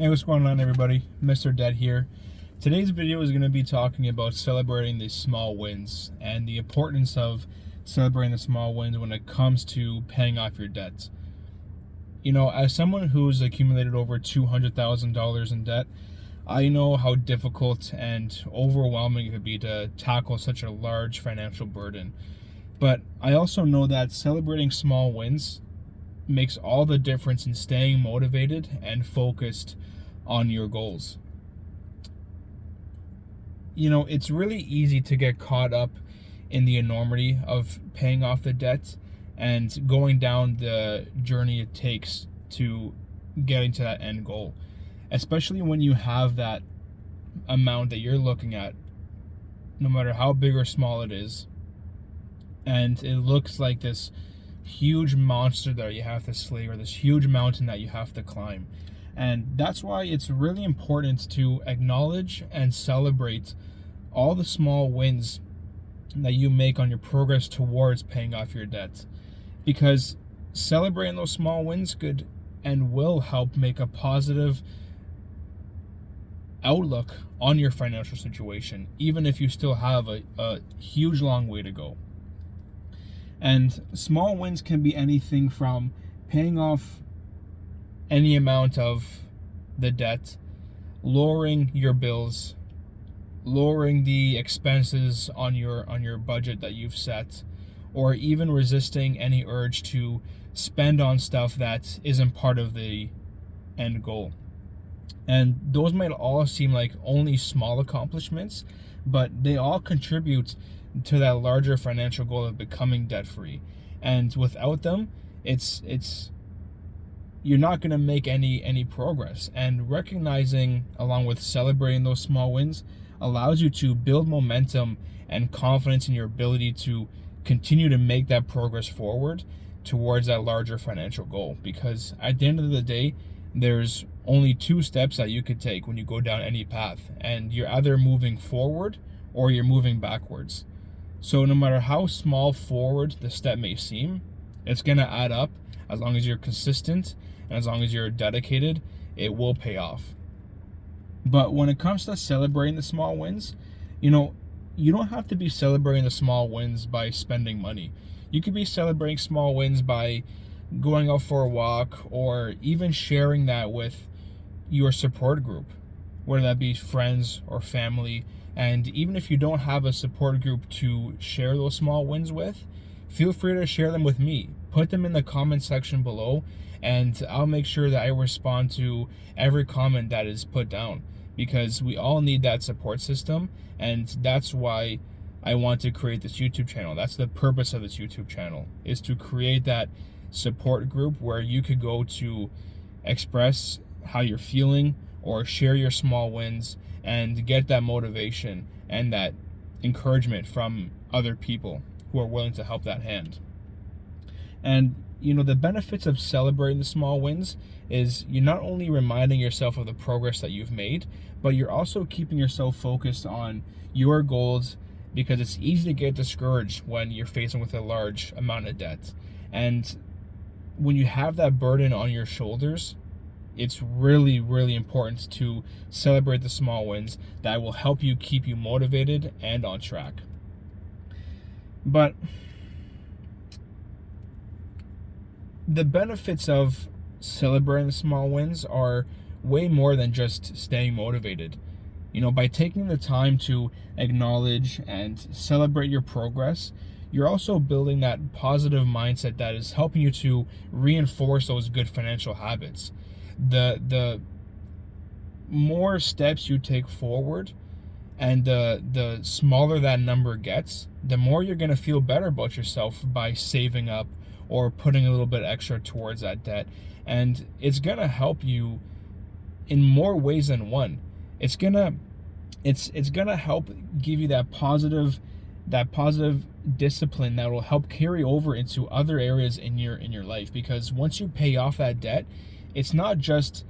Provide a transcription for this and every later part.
Hey, what's going on, everybody? Mr. Dead here. Today's video is going to be talking about celebrating the small wins and the importance of celebrating the small wins when it comes to paying off your debts. You know, as someone who's accumulated over $200,000 in debt, I know how difficult and overwhelming it could be to tackle such a large financial burden. But I also know that celebrating small wins makes all the difference in staying motivated and focused on your goals. You know, it's really easy to get caught up in the enormity of paying off the debt and going down the journey it takes to getting to that end goal, especially when you have that amount that you're looking at, no matter how big or small it is, and it looks like this huge monster that you have to slay, or this huge mountain that you have to climb. And that's why it's really important to acknowledge and celebrate all the small wins that you make on your progress towards paying off your debt, because celebrating those small wins could and will help make a positive outlook on your financial situation, even if you still have a huge long way to go. And small wins can be anything from paying off any amount of the debt, lowering your bills, lowering the expenses on your budget that you've set, or even resisting any urge to spend on stuff that isn't part of the end goal. And those might all seem like only small accomplishments, but they all contribute to that larger financial goal of becoming debt-free. And without them, it's you're not going to make any progress. And recognizing, along with celebrating those small wins, allows you to build momentum and confidence in your ability to continue to make that progress forward towards that larger financial goal. Because at the end of the day, there's only two steps that you could take when you go down any path, and you're either moving forward or you're moving backwards. So no matter how small forward the step may seem, it's going to add up. As long as you're consistent and as long as you're dedicated, it will pay off. But when it comes to celebrating the small wins, you know, you don't have to be celebrating the small wins by spending money. You could be celebrating small wins by going out for a walk, or even sharing that with your support group, whether that be friends or family. And even if you don't have a support group to share those small wins with, feel free to share them with me. Put them in the comment section below, and I'll make sure that I respond to every comment that is put down, because we all need that support system. And that's why I want to create this YouTube channel. That's the purpose of this YouTube channel, is to create that support group where you could go to express how you're feeling or share your small wins and get that motivation and that encouragement from other people who are willing to help that hand. And you know, the benefits of celebrating the small wins is you're not only reminding yourself of the progress that you've made, but you're also keeping yourself focused on your goals, because it's easy to get discouraged when you're facing with a large amount of debt. And when you have that burden on your shoulders, it's really, really important to celebrate the small wins that will help you keep you motivated and on track. But the benefits of celebrating the small wins are way more than just staying motivated. You know, by taking the time to acknowledge and celebrate your progress, you're also building that positive mindset that is helping you to reinforce those good financial habits. The more steps you take forward, and the smaller that number gets, the more you're going to feel better about yourself by saving up or putting a little bit extra towards that debt. And it's going to help you in more ways than one. It's going to help give you that positive discipline that will help carry over into other areas in your life. Because once you pay off that debt, it's not just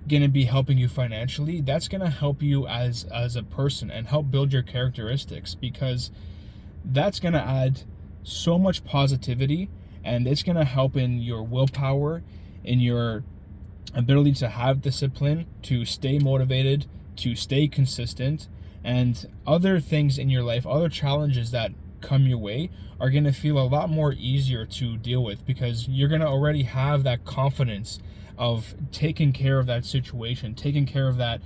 going to be helping you financially. That's going to help you as a person and help build your characteristics, because that's going to add so much positivity, and it's going to help in your willpower, in your ability to have discipline, to stay motivated, to stay consistent, and other things in your life, other challenges that come your way are going to feel a lot more easier to deal with, because you're going to already have that confidence of taking care of that situation, taking care of that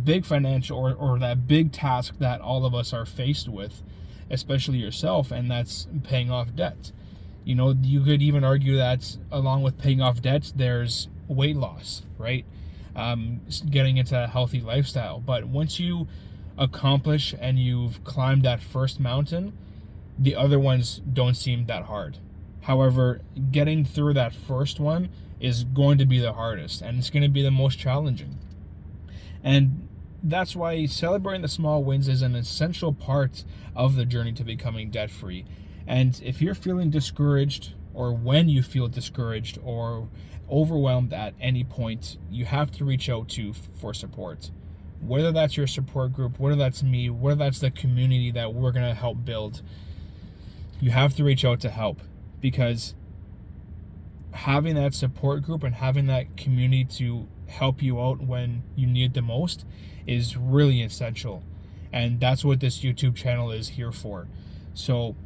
big financial or that big task that all of us are faced with, especially yourself, and that's paying off debt. You know, you could even argue that along with paying off debts, there's weight loss, right? Getting into a healthy lifestyle. But once you accomplish and you've climbed that first mountain, the other ones don't seem that hard. However, getting through that first one is going to be the hardest, and it's going to be the most challenging. And that's why celebrating the small wins is an essential part of the journey to becoming debt-free. And if you're feeling discouraged, or when you feel discouraged or overwhelmed at any point, you have to reach out for support. Whether that's your support group, whether that's me, whether that's the community that we're going to help build, you have to reach out to help, because having that support group and having that community to help you out when you need it the most is really essential. And that's what this YouTube channel is here for. So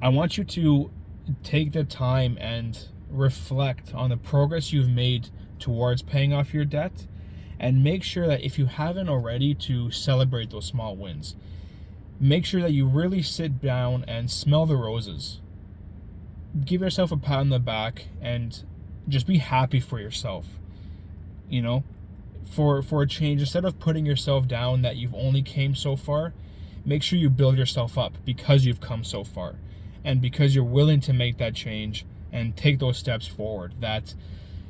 I want you to take the time and reflect on the progress you've made towards paying off your debt, and make sure that if you haven't already, to celebrate those small wins. Make sure that you really sit down and smell the roses. Give yourself a pat on the back and just be happy for yourself. You know, for a change, instead of putting yourself down that you've only came so far, make sure you build yourself up because you've come so far, and because you're willing to make that change and take those steps forward that,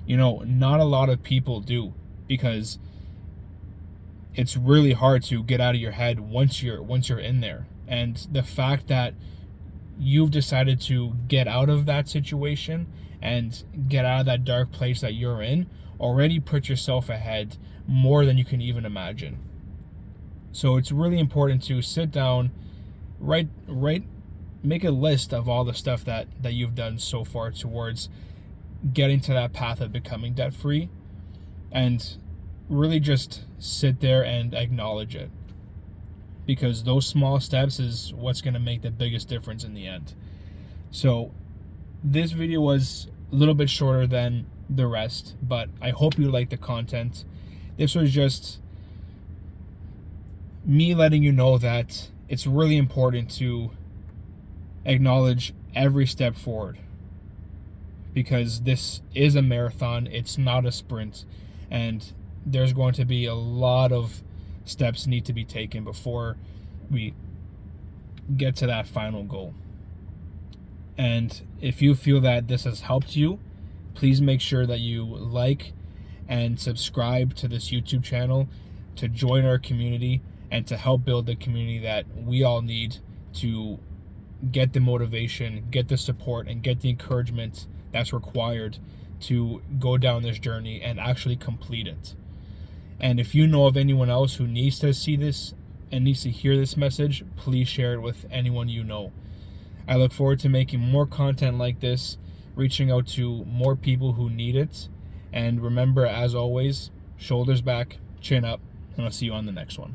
you know, not a lot of people do, because it's really hard to get out of your head once you're in there. And the fact that you've decided to get out of that situation and get out of that dark place that you're in already put yourself ahead more than you can even imagine. So it's really important to sit down, make a list of all the stuff that you've done so far towards getting to that path of becoming debt free, and really just sit there and acknowledge it, because those small steps is what's going to make the biggest difference in the end. So this video was a little bit shorter than the rest, but I hope you like the content. This was just me letting you know that it's really important to acknowledge every step forward, because this is a marathon, it's not a sprint, and there's going to be a lot of steps need to be taken before we get to that final goal. And if you feel that this has helped you, please make sure that you like and subscribe to this YouTube channel to join our community and to help build the community that we all need to get the motivation, get the support, and get the encouragement that's required to go down this journey and actually complete it. And if you know of anyone else who needs to see this and needs to hear this message, please share it with anyone you know. I look forward to making more content like this, reaching out to more people who need it. And remember, as always, shoulders back, chin up, and I'll see you on the next one.